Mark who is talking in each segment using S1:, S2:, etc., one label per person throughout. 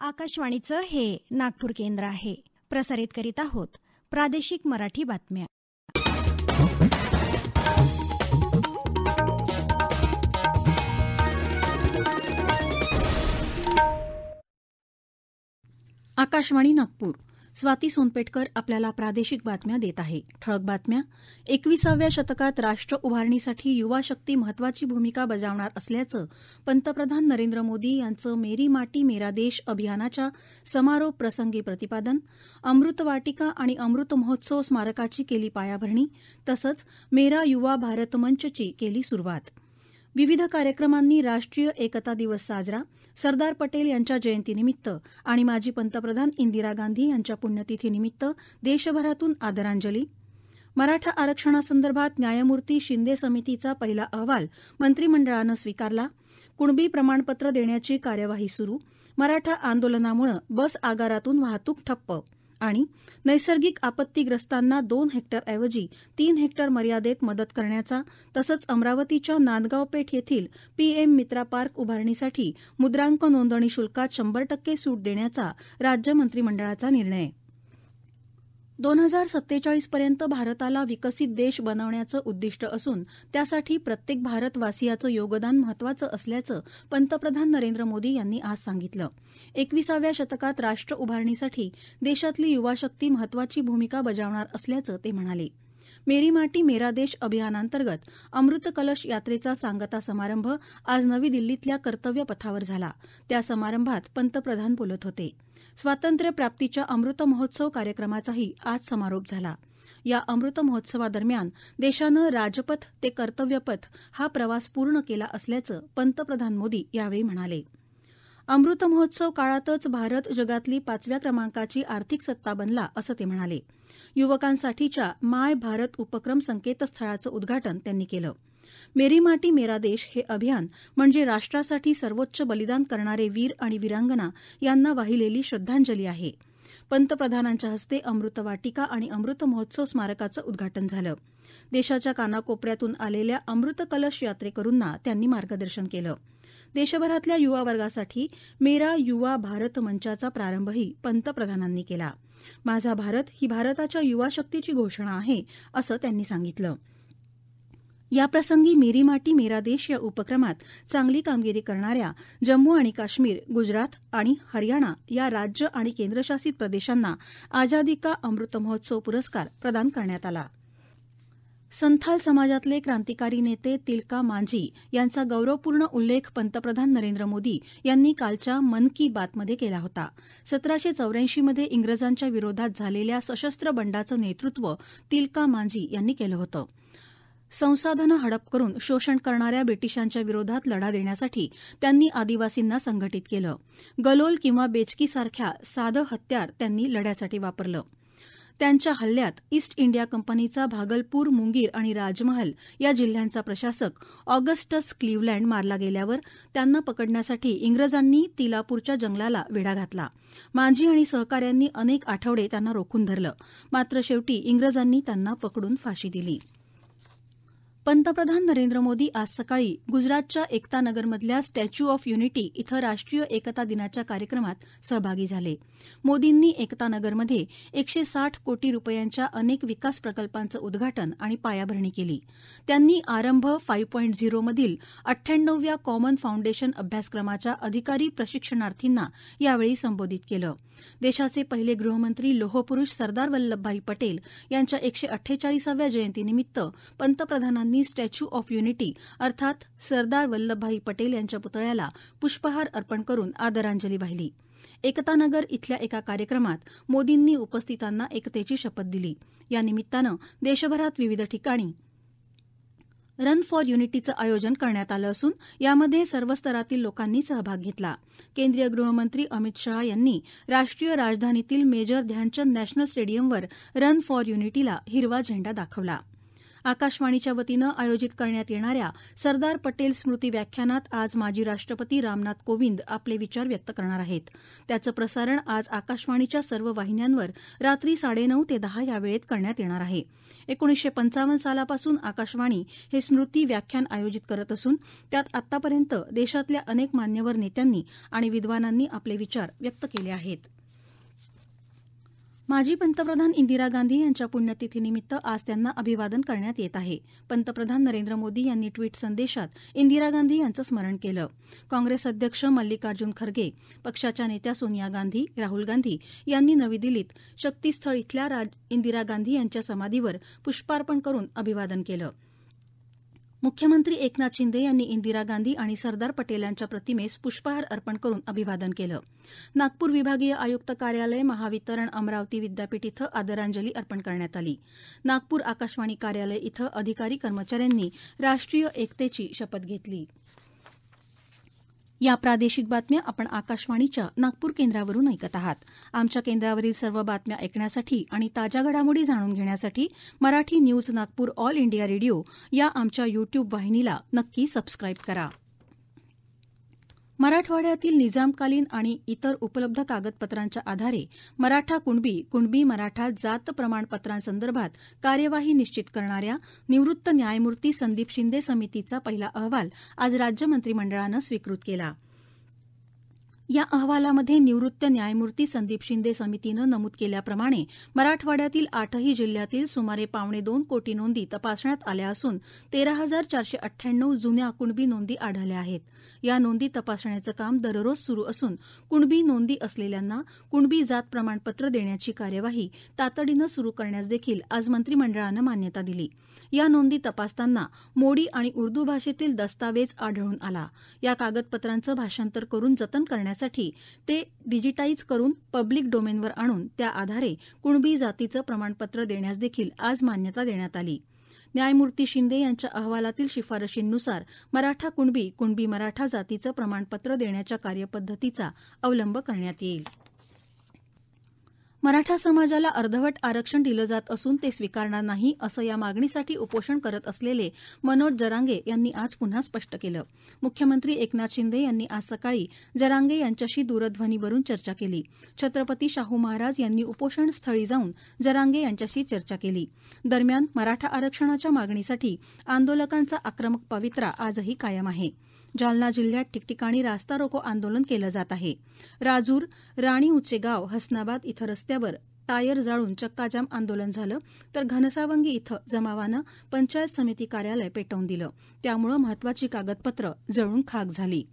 S1: आकाशवाणीचं हे नागपूर केंद्र आहे. प्रसारित करीत आहोत प्रादेशिक मराठी बातम्या.
S2: आकाशवाणी नागपूर. स्वाती सोनपेटकर आपल्याला प्रादेशिक बातम्या देत आहे. ठळक बातम्या. 21व्या शतकात राष्ट्र उभारणीसाठी युवा शक्ती महत्वाची भूमिका बजावणार असल्याचं पंतप्रधान नरेंद्र मोदी यांचं मेरी माटी मेरा देश अभियानाच्या समारोप प्रसंगी प्रतिपादन. अमृत वाटिका आणि अमृत महोत्सव स्मारकाची केली पायाभरणी, तसंच मेरा युवा भारत मंचची केली सुरुवात. विविध कार्यक्रमांनी राष्ट्रीय एकता दिवस साजरा. सरदार पटेल यांच्या जयंतीनिमित्त आणि माजी पंतप्रधान इंदिरा गांधी यांच्या पुण्यतिथीनिमित्त देशभरातून आदरांजली. मराठा आरक्षणासंदर्भात न्यायमूर्ती शिंदे समितीचा पहिला अहवाल मंत्रिमंडळानं स्वीकारला. कुणबी प्रमाणपत्र देण्याची कार्यवाही सुरू. मराठा आंदोलनामुळे बस आगारातून वाहतूक ठप्प. आणि नैसर्गिक आपत्तीग्रस्तांना 2 हेक्टरऐवजी 3 हेक्टर मर्यादेत मदत करण्याचा, तसंच अमरावतीच्या नांदगाव पेठ येथील पीएम मित्रा पार्क उभारणीसाठी मुद्रांक नोंदणी शुल्कात 100% सूट देण्याचा राज्य मंत्रिमंडळाचा निर्णय. 2047 पर्यंत भारताला विकसित देश बनवण्याचं उद्दिष्ट असून त्यासाठी प्रत्येक भारतवासियाचं योगदान महत्वाचं असल्याचं पंतप्रधान नरेंद्र मोदी यांनी आज सांगितलं. 21व्या शतकात राष्ट्र उभारणीसाठी देशातली युवा शक्ती महत्वाची भूमिका बजावणार असल्याचं ते म्हणाले. मेरी माटी मेरा देश अभियानांतर्गत अमृत कलश यात्रेचा सांगता समारंभ आज नवी दिल्लीतल्या कर्तव्य पथावर झाला. त्या समारंभात पंतप्रधान बोलत होते. स्वातंत्र्यप्राप्तीच्या अमृत महोत्सव कार्यक्रमाचाही आज समारोप झाला. या अमृत महोत्सवादरम्यान देशानं राजपथ ते कर्तव्यपथ हा प्रवास पूर्ण केला असल्याचं पंतप्रधान मोदी यावेळी म्हणाले. अमृत महोत्सव काळातच भारत जगातली 5व्या क्रमांकाची आर्थिक सत्ता बनला असं ते म्हणाले. युवकांसाठीच्या माय भारत उपक्रम संकेतस्थळाचं उद्घाटन त्यांनी केलं. मेरी माटी मेरा देश हे अभियान म्हणजे राष्ट्रासाठी सर्वोच्च बलिदान करणारे वीर आणि वीरांगना यांना वाहिलेली श्रद्धांजली आहे. पंतप्रधानांच्या हस्ते अमृत वाटिका आणि अमृत महोत्सव स्मारकाचं उद्घाटन झालं. देशाच्या कानाकोपऱ्यातून आलेल्या अमृत कलश यात्रेकरूंना त्यांनी मार्गदर्शन केलं. देशभरातल्या युवा वर्गासाठी मेरा युवा भारत मंचाचा प्रारंभही पंतप्रधानांनी केला. माझा भारत ही भारताच्या युवा शक्तीची घोषणा आहे असं त्यांनी सांगितलं. याप्रसंगी मेरी माटी मेरा देश या उपक्रमात चांगली कामगिरी करणाऱ्या जम्मू आणि काश्मीर, गुजरात आणि हरियाणा या राज्य आणि केंद्रशासित प्रदेशांना आजादी का अमृत महोत्सव पुरस्कार प्रदान करण्यात आला. संथाल समाजातले क्रांतिकारी नेते तिलका मांझी यांचा गौरवपूर्ण उल्लेख पंतप्रधान नरेंद्र मोदी यांनी कालच्या मन की बातमध्ये केला होता. 1784 मध्ये इंग्रजांच्या विरोधात झालेल्या सशस्त्र बंडाचं नेतृत्व तिलका मांझी यांनी केलं होतं. संसाधनं हडप करून शोषण करणाऱ्या ब्रिटिशांच्या विरोधात लढा देण्यासाठी त्यांनी आदिवासींना संघटित केलं. गलोल किंवा बेचकीसारख्या साधं हत्यार त्यांनी लढ्यासाठी वापरलं. त्यांच्या हल्ल्यात ईस्ट इंडिया कंपनीचा भागलपूर, मुंगीर आणि राजमहल या जिल्ह्यांचा प्रशासक ऑगस्टस क्लीव्हलँड मारला गेल्यावर त्यांना पकडण्यासाठी इंग्रजांनी तिलापूरच्या जंगलाला वेढा घातला. मांझी आणि सहकाऱ्यांनी अनेक आठवडे त्यांना रोखून धरलं, मात्र शेवटी इंग्रजांनी त्यांना पकडून फाशी दिली. पंतप्रधान नरेंद्र मोदी आज सकाळी गुजरातच्या एकतानगरमधल्या स्टॅच्यू ऑफ युनिटी इथं राष्ट्रीय एकता दिनाच्या कार्यक्रमात सहभागी झाले. मोदींनी एकतानगरमध्ये 160 कोटी रुपयांच्या अनेक विकास प्रकल्पांचं उद्घाटन आणि पायाभरणी केली. त्यांनी आरंभ 5.0 मधील 98व्या कॉमन फाउंडेशन अभ्यासक्रमाच्या अधिकारी प्रशिक्षणार्थींना यावेळी संबोधित केलं. देशाचे पहिले गृहमंत्री लोहपुरुष सरदार वल्लभभाई पटेल यांच्या 148व्या जयंतीनिमित्त पंतप्रधानांनी स्टॅच्यू ऑफ युनिटी अर्थात सरदार वल्लभभाई पटेल यांच्या पुतळ्याला पुष्पहार अर्पण करून आदरांजली वाहिली. एकतानगर इथल्या एका कार्यक्रमात मोदींनी उपस्थितांना एकतेची शपथ दिली. या निमित्तानं देशभरात विविध ठिकाणी रन फॉर युनिटीचं आयोजन करण्यात आलं असून यामध्ये सर्व स्तरातील लोकांनी सहभाग घेतला. केंद्रीय गृहमंत्री अमित शहा यांनी राष्ट्रीय राजधानीतील मेजर ध्यानचंद नॅशनल स्टेडियमवर रन फॉर युनिटीला हिरवा झेंडा दाखवला. आकाशवाणीच्या वतीनं आयोजित करण्यात येणाऱ्या सरदार पटेल स्मृती व्याख्यानात आज माजी राष्ट्रपती रामनाथ कोविंद आपले विचार व्यक्त करणार आहेत. त्याचं प्रसारण आज आकाशवाणीच्या सर्व वाहिन्यांवर रात्री 9:30 ते 10 या वेळेत करण्यात येणार आहे. 1955 सालापासून आकाशवाणी हे स्मृती व्याख्यान आयोजित करत असून त्यात आतापर्यंत देशातल्या अनेक मान्यवर नेत्यांनी आणि विद्वानांनी आपले विचार व्यक्त केले आहेत. माजी पंतप्रधान इंदिरा गांधी यांच्या पुण्यतिथीनिमित्त आज त्यांना अभिवादन करण्यात येत आहे. पंतप्रधान नरेंद्र मोदी यांनी ट्विट संदेशात इंदिरा गांधी यांचं स्मरण केलं. काँग्रेस अध्यक्ष मल्लिकार्जुन खरगे, पक्षाच्या नेत्या सोनिया गांधी, राहुल गांधी यांनी नवी दिल्लीत शक्तीस्थळ इथल्या इंदिरा गांधी यांच्या समाधीवर पुष्पार्पण करून अभिवादन केलं. मुख्यमंत्री एकनाथ शिंदे यांनी इंदिरा गांधी आणि सरदार पटेल यांच्या प्रतिमेस पुष्पहार अर्पण करून अभिवादन केलं. नागपूर विभागीय आयुक्त कार्यालय, महावितरण, अमरावती विद्यापीठ इथं आदरांजली अर्पण करण्यात आली. नागपूर आकाशवाणी कार्यालय इथं अधिकारी कर्मचाऱ्यांनी राष्ट्रीय एकतेची शपथ घेतली. या प्रादेशिक बातम्या आपण आकाशवाणीच्या नागपूर केंद्रावरून ऐकत आहात. आमच्या केंद्रावरील सर्व बातम्या ऐकण्यासाठी आणि ताज्या घडामोडी जाणून घेण्यासाठी Marathi news Nagpur all India radio या आमच्या युट्यूब वाहिनीला नक्की सबस्क्राईब करा. मराठवाड्यातील निजामकालीन आणि इतर उपलब्ध कागदपत्रांच्या आधारे मराठा कुणबी मराठा जात प्रमाणपत्रांसंदर्भात कार्यवाही निश्चित करणाऱ्या निवृत्त न्यायमूर्ती संदीप शिंदे समितीचा पहिला अहवाल आज राज्य मंत्रिमंडळानं स्वीकृत केला. या अहवालामध्ये निवृत्त न्यायमूर्ती संदीप शिंदे समितीनं नमूद केल्याप्रमाणे मराठवाड्यातील 8ही जिल्ह्यातील सुमारे 1.25 कोटी नोंदी तपासण्यात आल्या असून 13,498 जुन्या कुणबी नोंदी आढळल्या आहेत. या नोंदी तपासण्याचं काम दररोज सुरू असून कुणबी नोंदी असलेल्यांना कुणबी जात प्रमाणपत्र देण्याची कार्यवाही तातडीनं सुरू करण्यास देखील आज मंत्रिमंडळानं मान्यता दिली. या नोंदी तपासताना मोडी आणि उर्दू भाषेतील दस्तावेज आढळून आला. या कागदपत्रांचं भाषांतर करून जतन करण्यासाठी ते डिजिटाईज करून पब्लिक डोमेनवर आणून त्या आधारे कुणबी जातीचं प्रमाणपत्र देण्यास देखील आज मान्यता देण्यात आली. न्यायमूर्ती शिंदे यांच्या अहवालातील शिफारशींनुसार मराठा कुणबी मराठा जातीचं प्रमाणपत्र देण्याच्या कार्यपद्धतीचा अवलंब करण्यात येईल. मराठा समाजाला अर्धवट आरक्षण दिलं जात असून ते स्वीकारणार नाही असं या मागणीसाठी उपोषण करत असलेले मनोज जरांगे यांनी आज पुन्हा स्पष्ट केलं. मुख्यमंत्री एकनाथ शिंदे यांनी आज सकाळी जरांगे यांच्याशी दूरध्वनीवरून चर्चा केली. छत्रपती शाहू महाराज यांनी उपोषण स्थळी जाऊन जरांगे यांच्याशी चर्चा केली. दरम्यान मराठा आरक्षणाच्या मागणीसाठी आंदोलकांचा आक्रमक पवित्रा आजही कायम आहे. जालना जिल्ह्यात ठिकठिकाणी रास्ता रोको आंदोलन केलं जात आहे. राजूर, राणी उचेगाव, हसनाबाद इथं रस्त्यावर टायर जाळून चक्काजाम आंदोलन झालं, तर घनसावंगी इथं जमावानं पंचायत समिती कार्यालय पेटवून दिलं. त्यामुळे महत्वाची कागदपत्र जळून खाक झाली.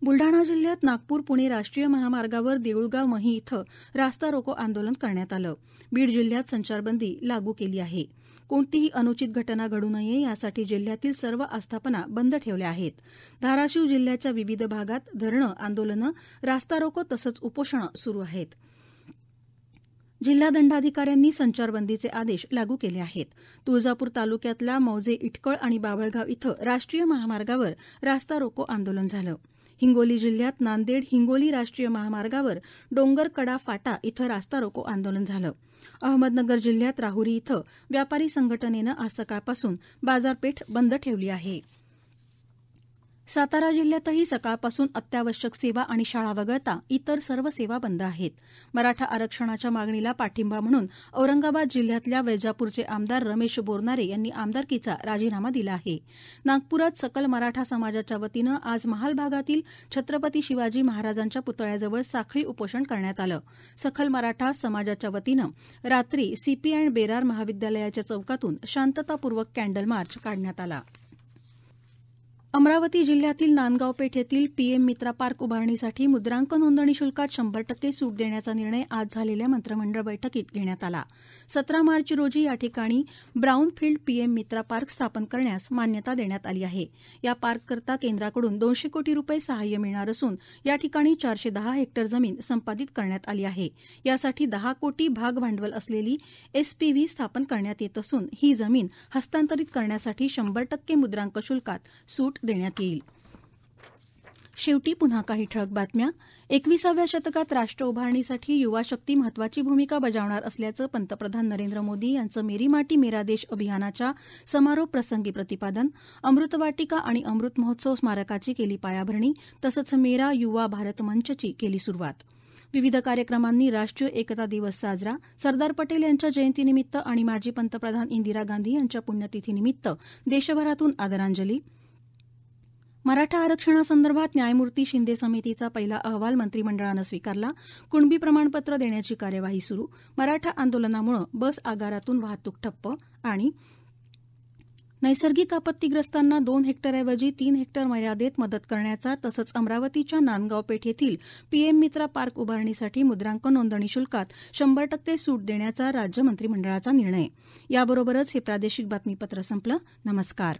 S2: बुलडाणा जिल्ह्यात नागपूर पुणे राष्ट्रीय महामार्गावर देऊळगाव मही इथं रास्ता रोको आंदोलन करण्यात आलं. बीड जिल्ह्यात संचारबंदी लागू केली आहे. कोणतीही अनुचित घटना घडू नये यासाठी जिल्ह्यातील सर्व आस्थापना बंद ठेवल्या आहेत. धाराशिव जिल्ह्याच्या विविध भागात धरणं, आंदोलनं, रास्ता रोको तसंच उपोषणं सुरू आहेत. जिल्हा दंडाधिकाऱ्यांनी संचारबंदीचे आदेश लागू केले आहेत. तुळजापूर तालुक्यातल्या मौजे इटकळ आणि बाभळगाव इथं राष्ट्रीय महामार्गावर रास्ता रोको आंदोलन झालं. हिंगोली जिल्ह्यात नांदेड हिंगोली राष्ट्रीय महामार्गावर डोंगरकडा फाटा इथं रास्ता रोको आंदोलन झालं. अहमदनगर जिल्ह्यात राहुरी इथं व्यापारी संघटनेनं आज सकाळपासून बाजारपेठ बंद ठेवली आहे. सातारा जिल्ह्यातही सकाळपासून अत्यावश्यक सेवा आणि शाळा वगळता इतर सर्व सेवा बंद आहेत. मराठा आरक्षणाच्या मागणीला पाठिंबा म्हणून औरंगाबाद जिल्ह्यातल्या वैजापूरचे आमदार रमेश बोरनारे यांनी आमदारकीचा राजीनामा दिला आहे. नागपुरात सकल मराठा समाजाच्या वतीनं आज महाल भागातील छत्रपती शिवाजी महाराजांच्या पुतळ्याजवळ साखळी उपोषण करण्यात आलं. सकल मराठा समाजाच्या वतीनं रात्री सीपी अँड बेरार महाविद्यालयाच्या चौकातून शांततापूर्वक कॅन्डल मार्च काढण्यात आला. अमरावती जिल्ह्यातील नांदगाव पेठेतील पीएम मित्रा पार्क उभारणीसाठी मुद्रांक नोंदणी शुल्कात 100% सूट देण्याचा निर्णय आज झालेल्या मंत्रिमंडळ बैठकीत घेण्यात आला. 17 मार्च रोजी या ठिकाणी ब्राऊनफील्ड पीएम मित्रा पार्क स्थापन करण्यास मान्यता देण्यात आली आहे. या पार्ककरता केंद्राकडून 200 कोटी रुपये सहाय्य मिळणार असून या ठिकाणी 410 हेक्टर जमीन संपादित करण्यात आली आहे. यासाठी 10 कोटी भाग भांडवल असलेली एसपीव्ही स्थापन करण्यात येत असून ही जमीन हस्तांतरित करण्यासाठी 100% मुद्रांक शुल्कात सूट देण्यात येईल. शेवटी पुन्हा काही ठळक बातम्या. 21व्या शतकात राष्ट्र उभारणीसाठी युवा शक्ती महत्वाची भूमिका बजावणार असल्याचं पंतप्रधान नरेंद्र मोदी यांचं मेरी माटी मेरा देश अभियानाच्या समारोप प्रसंगी प्रतिपादन. अमृतवाटिका आणि अमृत महोत्सव स्मारकाची केली पायाभरणी, तसंच मेरा युवा भारत मंचची केली सुरुवात. विविध कार्यक्रमांनी राष्ट्रीय एकता दिवस साजरा. सरदार पटेल यांच्या जयंतीनिमित्त आणि माजी पंतप्रधान इंदिरा गांधी यांच्या पुण्यतिथीनिमित्त देशभरातून आदरांजली. मराठा आरक्षणासंदर्भात न्यायमूर्ती शिंदे समितीचा पहिला अहवाल मंत्रिमंडळानं स्वीकारला. कुणबी प्रमाणपत्र देण्याची कार्यवाही सुरू. मराठा आंदोलनामुळे बस आगारातून वाहतूक ठप्प. आणि नैसर्गिक आपत्तीग्रस्तांना 2 हेक्टरऐवजी 3 हेक्टर मर्यादेत मदत करण्याचा, तसंच अमरावतीच्या नांदगाव पेठ येथील पीएम मित्रा पार्क उभारणीसाठी मुद्रांक नोंदणी शुल्कात 100% सूट देण्याचा राज्य मंत्रिमंडळाचा निर्णय. याबरोबरच हे प्रादेशिक बातमीपत्र संपलं. नमस्कार.